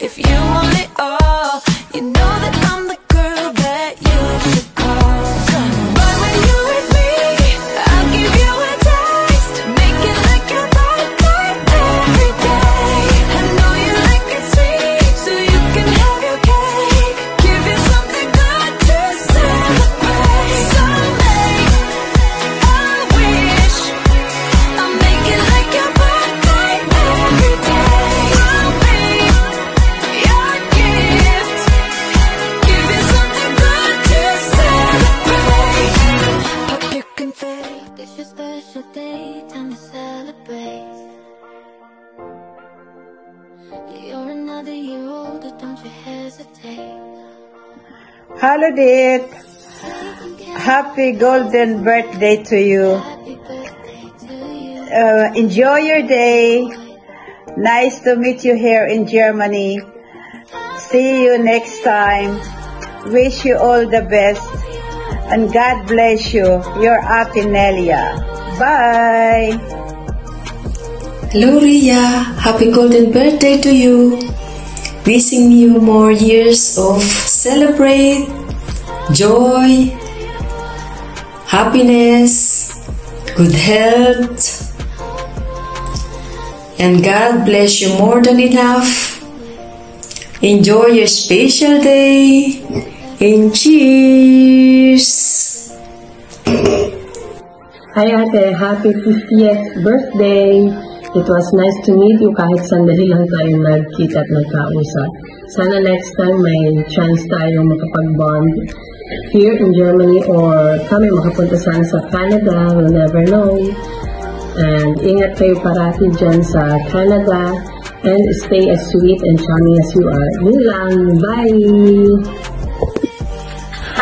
If you want it all, you know that I'm the girl that you should call. But when you're with me, I'll give you a taste, make it like your birthday every day. I know you like it sweet, so you can have your cake. Give you something good to celebrate. So make a wish, I'll make it like your birthday every day. I'll be your gift, give you something good to celebrate. Pop your confetti. It's your special day, time to celebrate. You're another year older, don't you hesitate. Hello, Dit. Happy golden birthday to you. Happy birthday to you. Enjoy your day. Nice to meet you here in Germany. See you next time. Wish you all the best. And God bless you. Your Ate Nelia. Bye. Hello, Ria. Happy golden birthday to you. Wishing you more years of celebrate, joy, happiness, good health, and God bless you more than enough. Enjoy your special day, and cheers! Hi ate, happy 50th birthday! It was nice to meet you kahit sandali lang tayo nagkita at nagkausap. Sana next time may chance tayo makapag-bond here in Germany or kami makapunta sana sa Canada, we'll never know. And ingat kayo parati dyan sa Canada and stay as sweet and charming as you are. Yun lang, bye!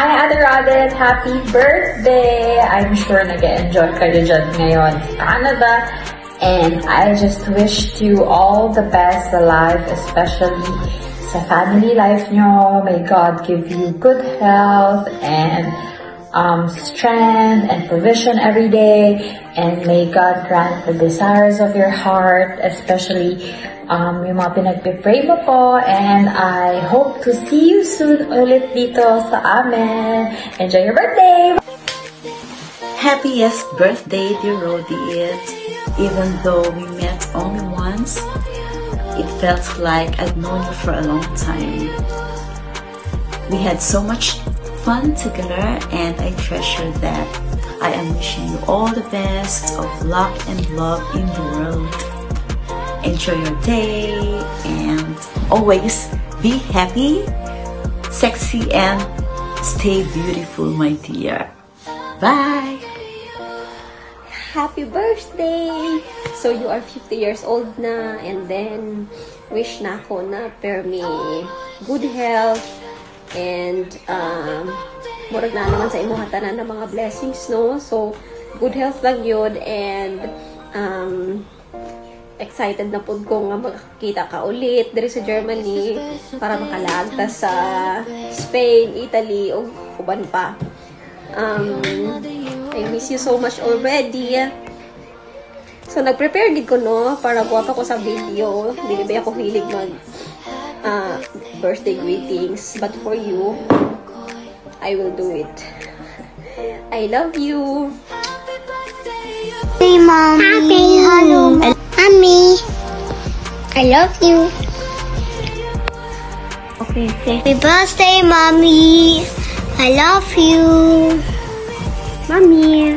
Hi, Ate Robin! Happy birthday! I'm sure nag-enjoy kayo dyan ngayon sa Canada. And I just wish you all the best alive, especially sa family life nyo. May God give you good health and strength and provision every day. And may God grant the desires of your heart, especially yung mga pinagpipray mo po. And I hope to see you soon ulit dito sa amin. Enjoy your birthday! Happiest birthday, dear Rodiet. Even though we met only once, it felt like I'd known you for a long time. We had so much fun together and I treasure that. I am wishing you all the best of luck and love in the world. Enjoy your day and always be happy, sexy and stay beautiful, my dear. Bye! Happy birthday! So you are 50 years old na and then wish na ako na permi good health and murag na naman sa imo hatanan ng mga blessings, no? So good health lang yun and excited na po ko nga makakita ka ulit diri sa Germany para makalagta sa Spain, Italy o uban pa. I miss you so much already. So, nag-prepare din ko, no? Para buhat ako sa video. Hindi ba ako hilig mag birthday greetings. But for you, I will do it. I love you. Hey, Mommy. Happy. Hello, Mommy. I love you. Okay, say Happy birthday, Mommy. I love you. Mommy.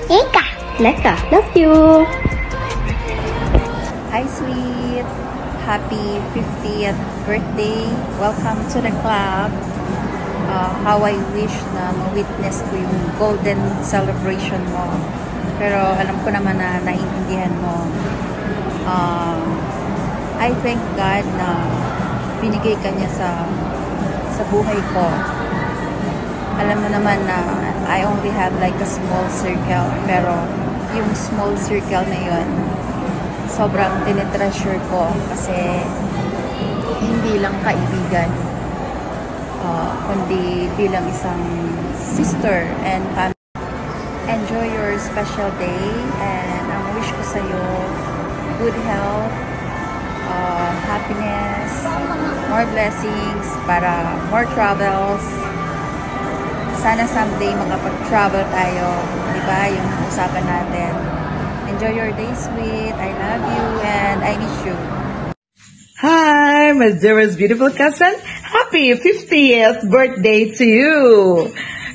Eka. Leka, love you. Hi, sweet. Happy 50th birthday. Welcome to the club. How I wish na ma-witness ko yung golden celebration mo. Pero alam ko naman na naiintindihan mo. I thank God na binigay ka niya sa buhay ko. Alam mo naman na I only have like a small circle, pero yung small circle na yun, sobrang tinitreasure ko kasi hindi lang kaibigan, kundi bilang isang sister and family. Enjoy your special day and ang wish ko sa'yo, good health, happiness, more blessings, para more travels. Sana someday makapag-travel tayo, di ba? Yung usapan natin. Enjoy your day, sweet. I love you and I miss you. Hi, my dearest beautiful cousin. Happy 50th birthday to you.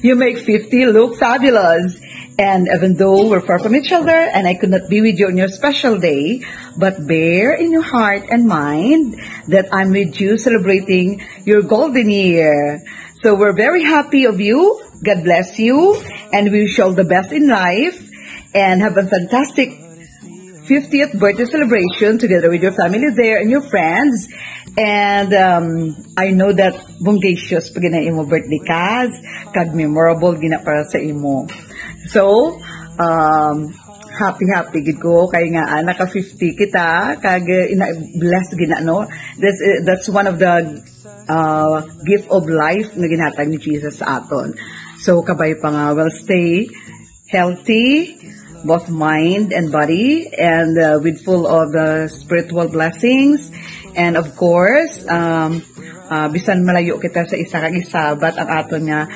You make 50 look fabulous. And even though we're far from each other and I could not be with you on your special day, but bear in your heart and mind that I'm with you celebrating your golden year. So we're very happy of you. God bless you. And we wish you all the best in life. And have a fantastic 50th birthday celebration together with your family there and your friends. And I know that bungacious pag gina imo birthday kag memorable gina para sa imo. So, happy gid ko kay nga naka 50 kita kag blessed gina no. That's one of the gift of life na ginhatag ni Jesus sa aton. So kabay pa nga well stay healthy, both mind and body, and with full of spiritual blessings. And of course, bisan malayo kita sa isa kag isa, but ang aton nga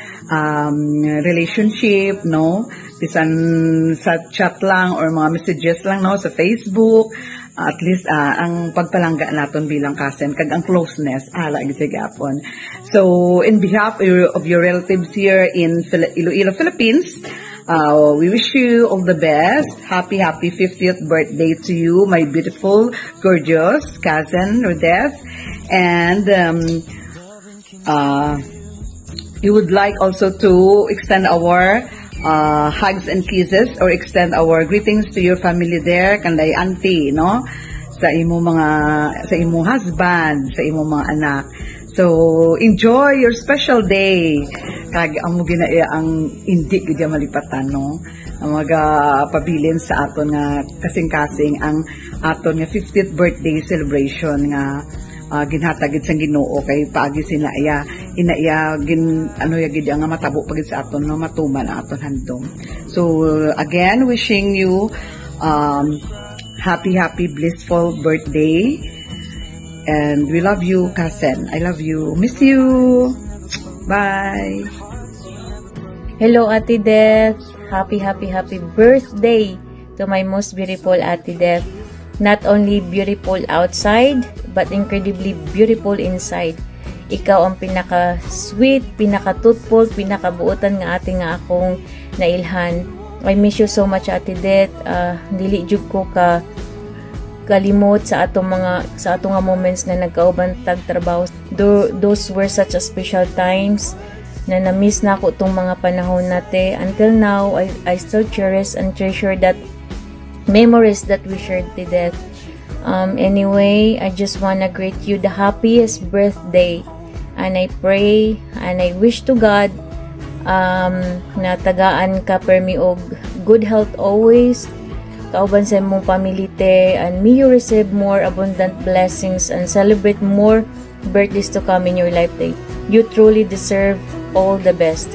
relationship, no? Bisan sa chat lang or mga messages lang, no? Sa Facebook, at least ang pagpalangga naton bilang cousin, kag ang closeness, ala gitagapon. So, in behalf of your relatives here in Iloilo, Philippines, we wish you all the best. Happy 50th birthday to you, my beautiful, gorgeous cousin, Rodef. And we would like also to extend our hugs and kisses or extend our greetings to your family there, kanday auntie, no? Sa imo husband, sa imo mga anak. So, enjoy your special day. Kag amo ginaya ang hindi gid malipatan, no? Ang mga pabilin sa aton nga kasing-kasing ang aton nga 50th birthday celebration nga ginhatagid sa Ginoo kay paagi sinaiya gin ano ya gid nga matabo pagid sa aton no matuman ang aton handom. So again, wishing you happy blissful birthday, and we love you, cousin. I love you, miss you. Bye. Hello, Ate Def. Happy birthday to my most beautiful Ate Def. Not only beautiful outside, but incredibly beautiful inside. Ikaw ang pinaka-sweet, pinaka-truthful, pinaka-buotan nga ate nga akong nailhan. I miss you so much, Ate Det. Dili jud ko ka kalimot sa atong nga moments na nagkauban tag trabaho. Those were such a special times na na-miss na ako tong mga panahon nate. Until now, I still cherish and treasure that memories that we shared to death. Anyway, I just wanna greet you the happiest birthday, and I pray and I wish to God na tagaan ka permi og good health always, kauban sa imong family te, and may you receive more abundant blessings and celebrate more birthdays to come in your life day. You truly deserve all the best.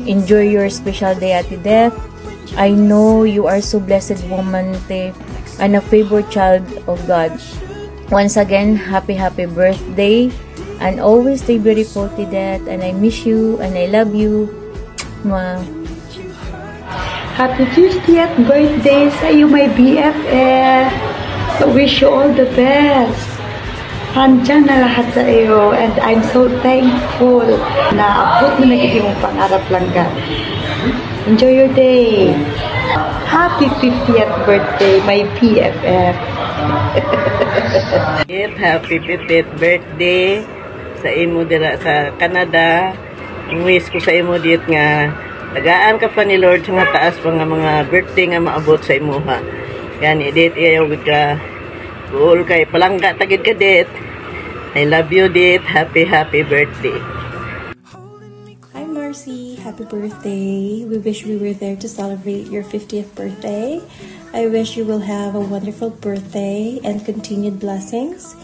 Enjoy your special day, Ate Death. I know you are so blessed woman te, and a favored child of God. Once again, happy birthday, and always stay beautiful to death, and I miss you and I love you. Mwah. Happy 50th birthday sa iyo, my BFF. I wish you all the best. Handyan na lahat sa iyo, and I'm so thankful na abot mo na mong pangarap lang ka. Enjoy your day. Happy 50th birthday, my PFF. Happy 50th birthday sa imo dira sa Canada. Ang wish ko sa imo dit nga tagaan ka pa ni Lord sa taas pa nga mga birthday nga maabot sa imo ha. Yan dit ayaw ka goal kay palangga tagid ka dit. I love you dit. Happy birthday. Happy birthday. We wish we were there to celebrate your 50th birthday. I wish you will have a wonderful birthday and continued blessings.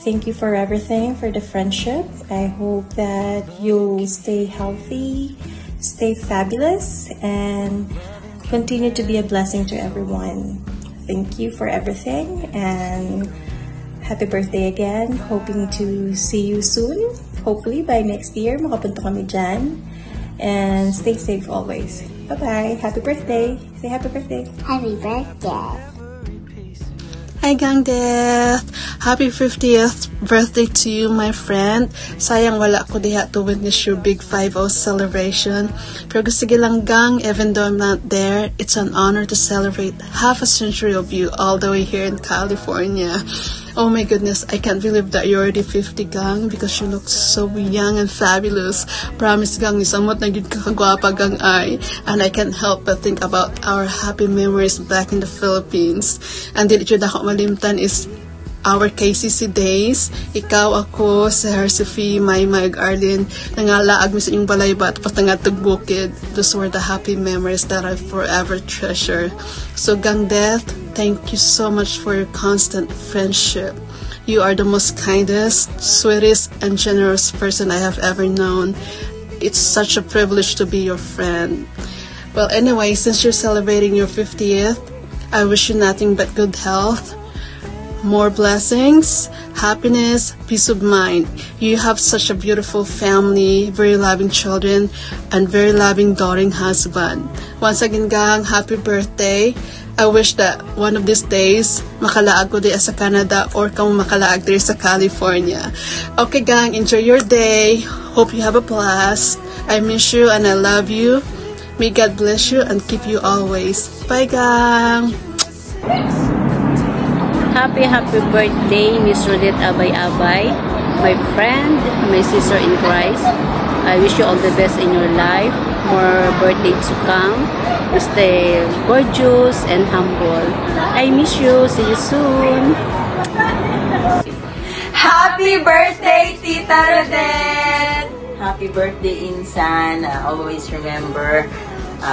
Thank you for everything, for the friendship. I hope that you'll stay healthy, stay fabulous, and continue to be a blessing to everyone. Thank you for everything, and happy birthday again. Hoping to see you soon. Hopefully by next year, makapunta kami dyan. And stay safe always. Bye-bye. Happy birthday. Say happy birthday. Happy birthday. Hi Gang Death! Happy 50th birthday to you, my friend. Sayang wala ko diha to witness your big 5-0 celebration. Pero sige lang Gang, even though I'm not there, it's an honor to celebrate half a century of you all the way here in California. Oh my goodness, I can't believe that you're already 50, Gang, because you look so young and fabulous. Promise, Gang, isamot na gid ka kagwapa, Gang, ay. And I can't help but think about our happy memories back in the Philippines. And dili jud ako malimtan is our KCC days. Ikaw, ako, si Sophie, Maymay, Arlene, nangalaag mi sa inyong balaybat, pas nangatog bukid. Those were the happy memories that I forever treasure. So, Gang Death, thank you so much for your constant friendship. You are the most kindest, sweetest, and generous person I have ever known. It's such a privilege to be your friend. Well, anyway, since you're celebrating your 50th, I wish you nothing but good health, more blessings, happiness, peace of mind. You have such a beautiful family, very loving children, and very loving, adoring husband. Once again, Gang, happy birthday. I wish that one of these days, makalaag ko di sa Canada or kung makalaag di sa California. Okay, Gang, enjoy your day. Hope you have a blast. I miss you and I love you. May God bless you and keep you always. Bye, Gang! Happy birthday, Miss Rodette Abay-Abay, my friend, my sister in Christ. I wish you all the best in your life, more birthdays to come. Stay gorgeous and humble. I miss you. See you soon. Happy birthday, Tita Rodette! Happy birthday, Insan. Always remember,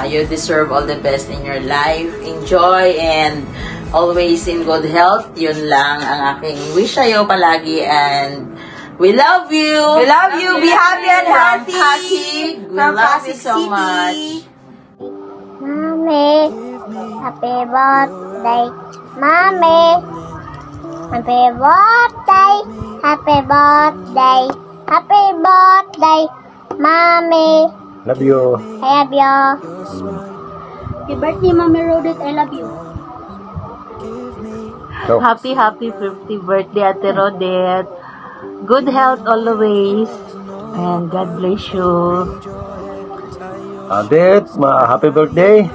you deserve all the best in your life. Enjoy and always in good health. Yun lang ang aking wish sa'yo palagi, and we love you. We love you. Be happy and healthy. We love you so much. Mommy, happy birthday. Mommy, happy birthday. Happy birthday. Happy birthday. Mommy. Love you. I love you. Happy birthday, Mommy Rodette. I love you. So, Happy 50th birthday, Ate Rodette. Good health always. And God bless you. Adet, happy birthday.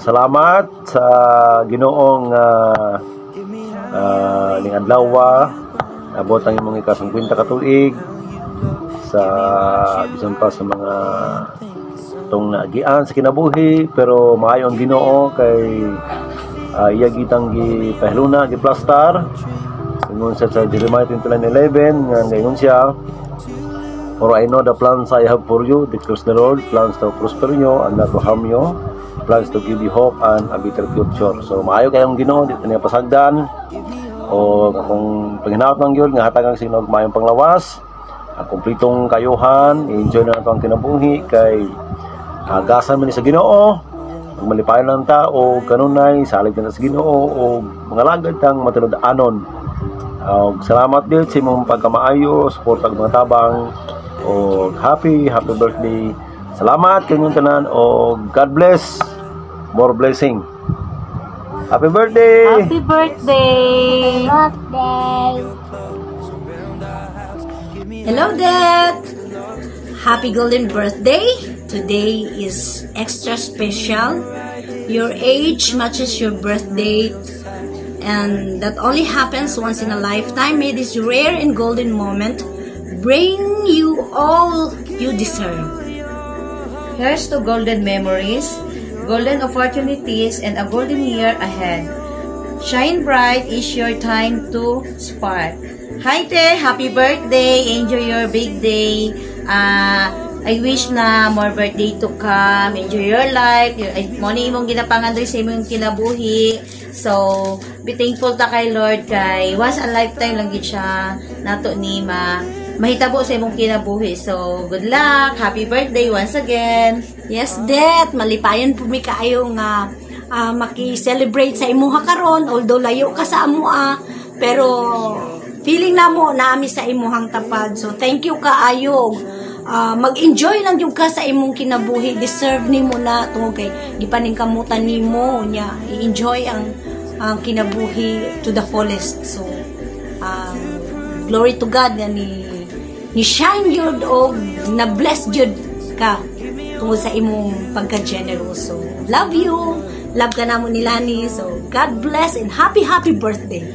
Salamat sa Ginoong ning adlaw. Abot ang imong ika-50 ka tuig sa bisan pa sa mga tong naagian sa kinabuhi, pero maayo ang Ginoo kay iya gitang gipahluna, giplastar ingon sa Jeremiah 29:11 nga ingon siya, for I know the plans I have for you, declares the Lord, plans to prosper you and not to harm you, plans to give you hope and a better future. So maayo kayong Ginoo, dito niya pasagdan o kung paghinaot ng Giyod nga hatagang sinog mayong panglawas, ang kumplitong kayuhan, enjoy na nato ang kinabuhi kay agasan man sa Ginoo. Ang malipayon ng tao, kanunay, salig na sa Ginoo, o mga lagad ang matulad-anon. Salamat din sa imong pagkamaayo, support ang mga tabang, o happy birthday. Salamat kanyang tanan, o God bless, more blessing. Happy birthday! Happy birthday! Hello, Dad! Happy golden birthday! Today is extra special. Your age matches your birth date, and that only happens once in a lifetime. May this rare and golden moment bring you all you deserve. Here's to golden memories, golden opportunities, and a golden year ahead. Shine bright is your time to spark. Hi Te! Happy birthday! Enjoy your big day. I wish na more birthday to come. Enjoy your life. Moni imong ginapangan diri sa imong kinabuhi. So, be thankful ta kay Lord kay once a lifetime lang gid siya nato ni mahitabo sa imong kinabuhi. So, good luck. Happy birthday once again. Yes, Dad. Malipayan po mi kaayo nga maki-celebrate sa imuha karon, although layo ka sa amoa. Pero feeling na mo naami sa imuhang tapad. So thank you kaayog. Mag-enjoy lang yung ka sa imong kinabuhi. Deserve ni mo na tungod kay gipaning kamutan nimo nya. I-enjoy ang kinabuhi to the fullest. So glory to God na ni shine yun o na bless yun ka tungod sa imong pagka-generoso. Love you. Love ka na mo ni Lani. So God bless and happy birthday.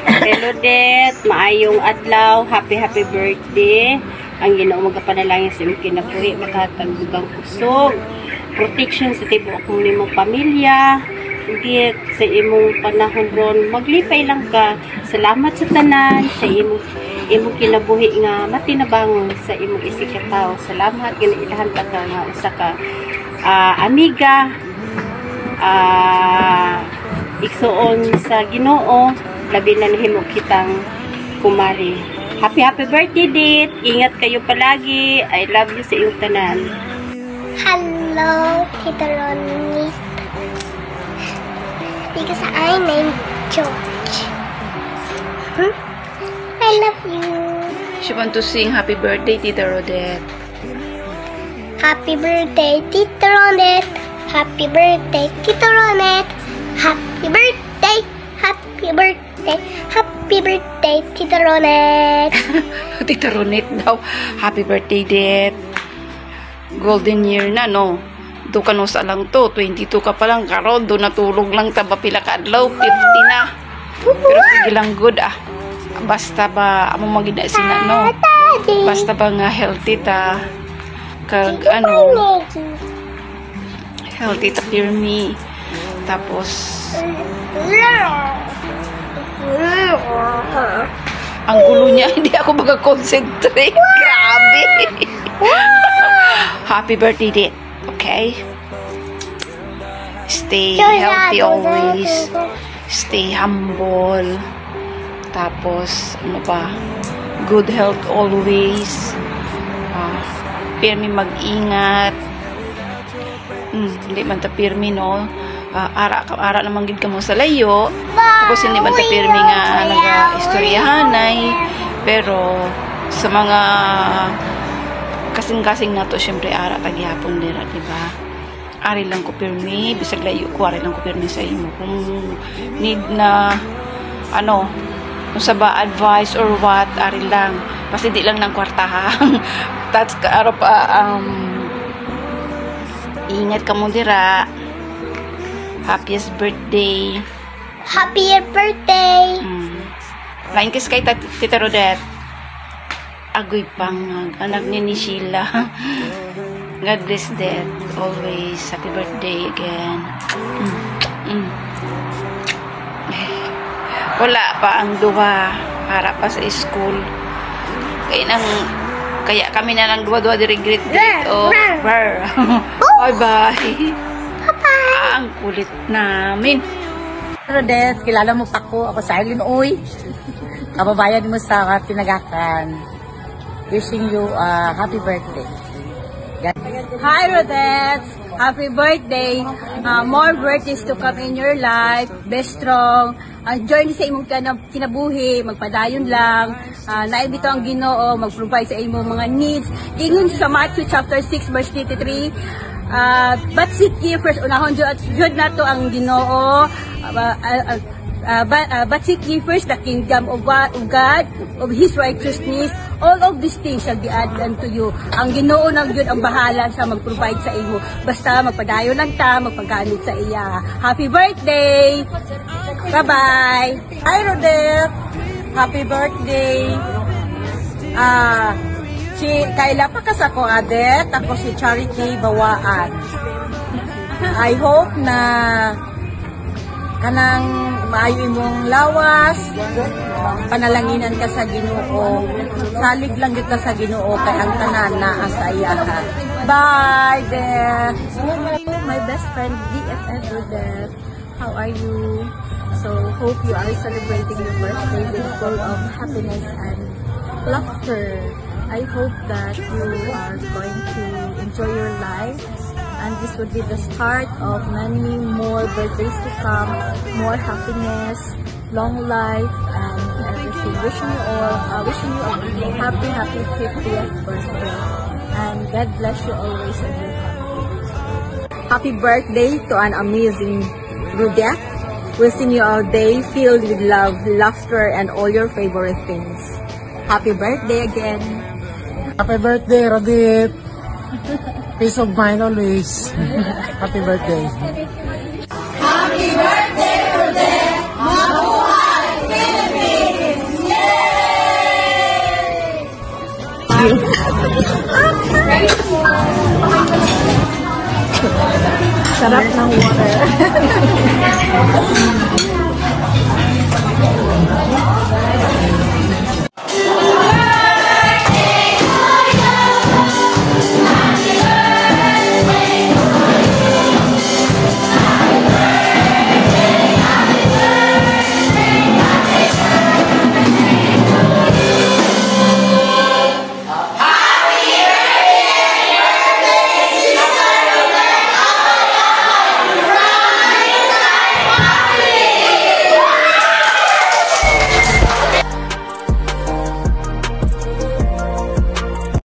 Hello, Det. Maayong adlaw. Happy birthday. Ang Ginoo magapanalangin sa imong kinabuhi, makatagdugang kusog, protection sa tibuok mong nimong pamilya. Hindi sa imong panahon ron, maglipay lang ka. Salamat sa tanan, sa imong kinabuhi nga matinabangon sa imong isikataw. Salamat ginailahan ka nga usa ka amiga, igsuon sa Ginoo. Labi na nahimo kitang kumari. Happy birthday, Det. Ingat kayo palagi. I love you sa iyong tanan. Hello, Tita Ronnie. Because I'm named George. I love you. She want to sing happy birthday, Tita Rodette. Happy birthday, Tita Ronette. Happy birthday, Tita Ronette. Happy birthday. Happy birthday. Happy birthday, Tita Ronette. Tita Ronette daw. Happy birthday, Det. Golden year na, no? Do ka no sa lang to. 22 ka pa lang karon. Do natulog lang ta ba pila ka adlaw. 50 na. Pero sige lang good, Basta ba, amo magina sina, no? Basta ba nga healthy ta. Kag, healthy ta, dear me. Tapos, ang gulo niya, hindi ako mag-concentrate. Grabe. Happy birthday, Det. Okay? Stay healthy always. Stay humble. Tapos, ano pa? Good health always. Pirmi mag-ingat. Hindi man ta pirmi, no? Ara naman gid ka mo sa layo. Tapos hindi man ta pirmi nga naga-istoryahanay. Pero sa mga kasing-kasing na to, syempre ara tagyapon dira, diba? Ari lang ko pirmi, bisag layo ko, ari lang ko pirmi sa imo. Kung need na kung sa ba advice or what, ari lang. Kasi di lang ng kwartahan. That's kaaro pa ingat ka mo dira. Happiest birthday. Happy birthday. Lain kiss kay Tita Rodette. Agoy pang anak ni Sheila. God bless that. Always. Happy birthday again. Wala pa ang duha. Para pa sa school. Kaya kami na lang duwa-duwa di-regret dito. Bye-bye. Ang kulit namin. Rodette, kilala mo pa ko. Ako sa Arlene Uy. Kababayan mo sa Tinagakan. Wishing you a happy birthday. Hi Rodette! Happy birthday! More birthdays to come in your life. Be strong. Join sa imong kinabuhi. Magpadayon lang. Naibito ang Ginoo. Mag-provide sa imong mga needs. Ingon sa Matthew chapter 6 verse 33. But seek ye first, unahon jud nato ang Ginoo. But seek ye first the kingdom of God, of His righteousness. All of these things shall be added unto you. Ang Ginoo na yun ang bahala sa mag-provide sa imo. Basta magpadayon lang ta, magpagkamit sa iya. Happy birthday! Bye-bye! Hi Rodette! Happy birthday! Kaila pa ka sa ko, Adet. Ako si Charity Bawaan. I hope na kanang maayo imong lawas, panalanginan ka sa Ginoo. Salig lang gid ka sa Ginoo kay ang tanan naa sa iyaha. Bye, there. My best friend BFF Rodette. How are you? So hope you are celebrating your birthday with full of happiness and laughter. I hope that you are going to enjoy your life and this would be the start of many more birthdays to come, more happiness, long life, and everything. Wishing you a happy 50th birthday, and God bless you always and your family. Happy birthday to an amazing Rudette. Wishing you a day filled with love, laughter, and all your favorite things. Happy birthday again. Happy birthday, Rodit. Peace of mind always. Happy birthday. Happy birthday, Rodette! Mabuhay, Philippines! Sarap ng water.